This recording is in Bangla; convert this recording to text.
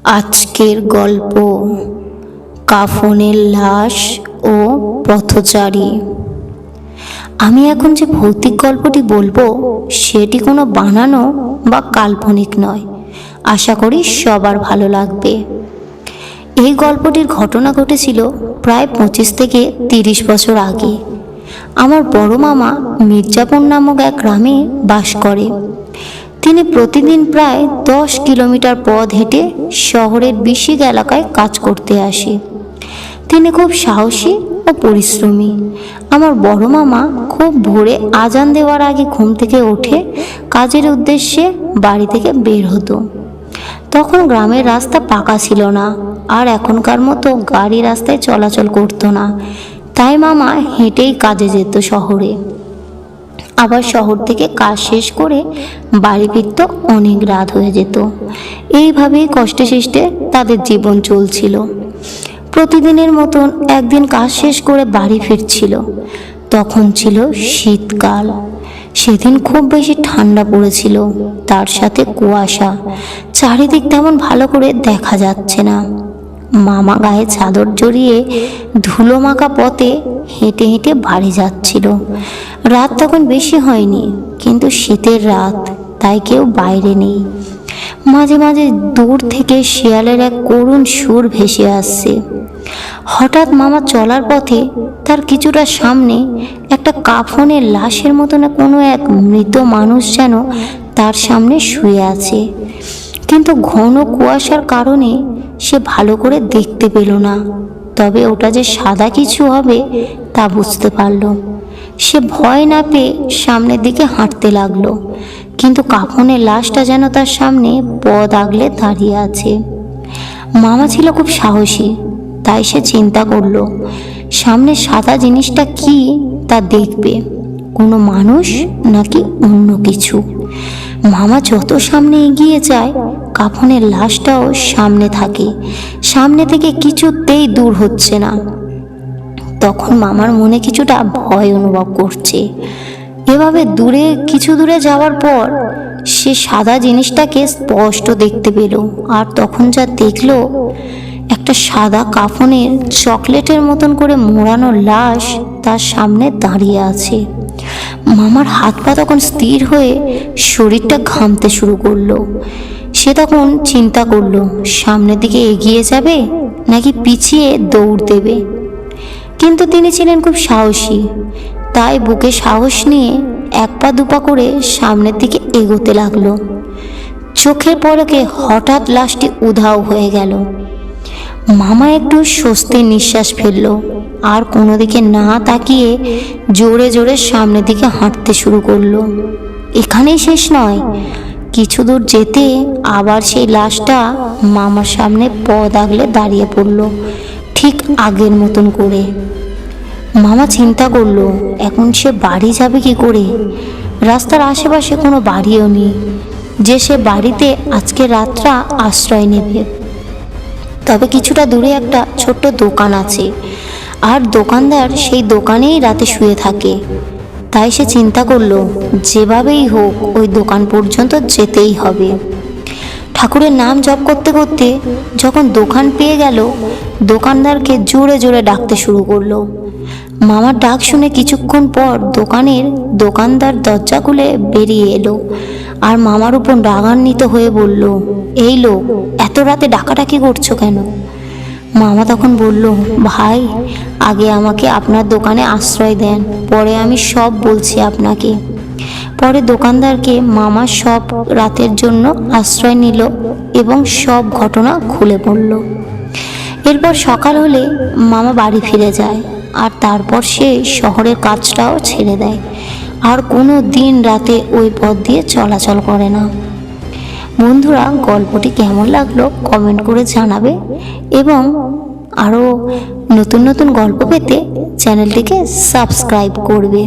আজকের গল্প কাফনের লাশ ও পথচারী। আমি এখন যে ভৌতিক গল্পটি বলবো সেটি কোনো বানানো বা কাল্পনিক নয়। আশা করি সবার ভালো লাগবে। এই গল্পটির ঘটনা ঘটেছিল প্রায় 25 থেকে 30 বছর আগে। আমার বড় মামা মির্জাপুর নামক এক গ্রামে বাস করে। তিনি প্রতিদিন প্রায় 10 কিলোমিটার পথ হেঁটে শহরের বিশিক এলাকায় কাজ করতে আসে। তিনি খুব সাহসী ও পরিশ্রমী। আমার বড় মামা খুব ভোরে আজান দেওয়ার আগে ঘুম থেকে উঠে কাজের উদ্দেশ্যে বাড়ি থেকে বের হতো। তখন গ্রামের রাস্তা পাকা ছিল না, আর এখনকার মতো গাড়ি রাস্তায় চলাচল করতো না। তাই মামা হেঁটেই কাজে যেত শহরে। আবার শহর থেকে কাজ শেষ করে বাড়ি ফিরত অনেক রাত হয়ে যেত। এইভাবেই কষ্টে সৃষ্টে তাদের জীবন চলছিল। প্রতিদিনের মতন একদিন কাজ শেষ করে বাড়ি ফিরছিল। তখন ছিল শীতকাল। সেদিন খুব বেশি ঠান্ডা পড়েছিল, তার সাথে কুয়াশা। চারিদিক তেমন ভালো করে দেখা যাচ্ছে না। মামা গায়ে চাদর জড়িয়ে ধুলো মাখা পথে হেঁটে হেঁটে বাড়ি যাচ্ছিল। রাত তখন বেশি হয়নি, কিন্তু শীতের রাত, তাই কেউ বাইরে নেই। মাঝে মাঝে দূর থেকে শিয়ালের এক করুণ সুর ভেসে আসছে। হঠাৎ মামা চলার পথে তার কিছুটা সামনে একটা কাফনের লাশের মতন কোনো এক মৃত মানুষ যেন তার সামনে শুয়ে আছে। কিন্তু ঘন কুয়াশার কারণে সে ভালো করে দেখতে পেল না। তবে ওটা যে সাদা কিছু হবে তা বুঝতে পারল। সে ভয় না পেয়ে সামনের দিকে হাঁটতে লাগলো, কিন্তু কাফনের লাশটা যেন তার সামনে পথ আগলে দাঁড়িয়ে আছে। মামা ছিল খুব সাহসী, তাই সে চিন্তা করলো সামনে সাদা জিনিসটা কি তা দেখবে, কোনো মানুষ নাকি অন্য কিছু। মামা যত সামনে এগিয়ে যায় কাফনের লাশটাও সামনে থাকে। সামনে থেকে কিছুতেই দূর হচ্ছে না। তখন মামার মনে কিছুটা ভয় অনুভব করছে। এভাবে কিছু দূরে যাওয়ার পর সে সাদা জিনিসটাকে স্পষ্ট দেখতে পেল। আর তখন যা দেখলো, একটা সাদা কাফনের চকলেটের মতন করে মোড়ানো লাশ তার সামনে দাঁড়িয়ে আছে। মামার হাত পা তখন স্থির হয়ে শরীরটা ঘামতে শুরু করলো। সে তখন চিন্তা করলো সামনের দিকে এগিয়ে যাবে নাকি পিছিয়ে দৌড় দেবে। কিন্তু তিনি ছিলেন খুব সাহসী, তাই বুকে সাহস নিয়ে এক পা দুপা করে সামনের দিকে এগোতে লাগলো। চোখের পলকে হঠাৎ লাশটি উধাও হয়ে গেল। মামা একটু স্বস্তির নিঃশ্বাস ফেলল, আর কোনো দিকে না তাকিয়ে জোরে জোরে সামনের দিকে হাঁটতে শুরু করলো। এখানেই শেষ নয়, কিছু দূর যেতে আবার সেই লাশটা মামার সামনে পথ আগলে দাঁড়িয়ে পড়ল, ঠিক আগের মতন করে। মামা চিন্তা করলো এখন সে বাড়ি যাবে কি করে। রাস্তার আশেপাশে কোনো বাড়িও নেই যে সে বাড়িতে আজকে রাতটা আশ্রয় নেবে। তবে কিছুটা দূরে একটা ছোট্ট দোকান আছে, আর দোকানদার সেই দোকানেই রাতে শুয়ে থাকে। তাই সে চিন্তা করলো যেভাবেই হোক ওই দোকান পর্যন্ত যেতেই হবে। ঠাকুরের নাম জপ করতে করতে যখন দোকান পেয়ে গেল, দোকানদারকে জোরে জোরে ডাকতে শুরু করলো। মামার ডাক শুনে কিছুক্ষণ পর দোকানদার দরজা খুলে বেরিয়ে এলো, আর মামার উপর রাগান্বিত হয়ে বলল, এই লোক, এত রাতে ডাকাডাকি করছো কেন? মামা তখন বলল, ভাই, আগে আমাকে আপনার দোকানে আশ্রয় দেন, পরে আমি সব বলছি আপনাকে। পরে দোকানদারকে মামা সব রাতের জন্য আশ্রয় নিল এবং সব ঘটনা খুলে বলল। এরপর সকাল হলে মামা বাড়ি ফিরে যায়, আর তারপর সে শহরের কাজটাও ছেড়ে দেয়, আর কোনো দিন রাতে ওই পথ দিয়ে চলাচল করে না। বন্ধুরা, গল্পটি কেমন লাগলো কমেন্ট করে জানাবে, এবং আরও নতুন নতুন গল্প পেতে চ্যানেলটিকে সাবস্ক্রাইব করবে।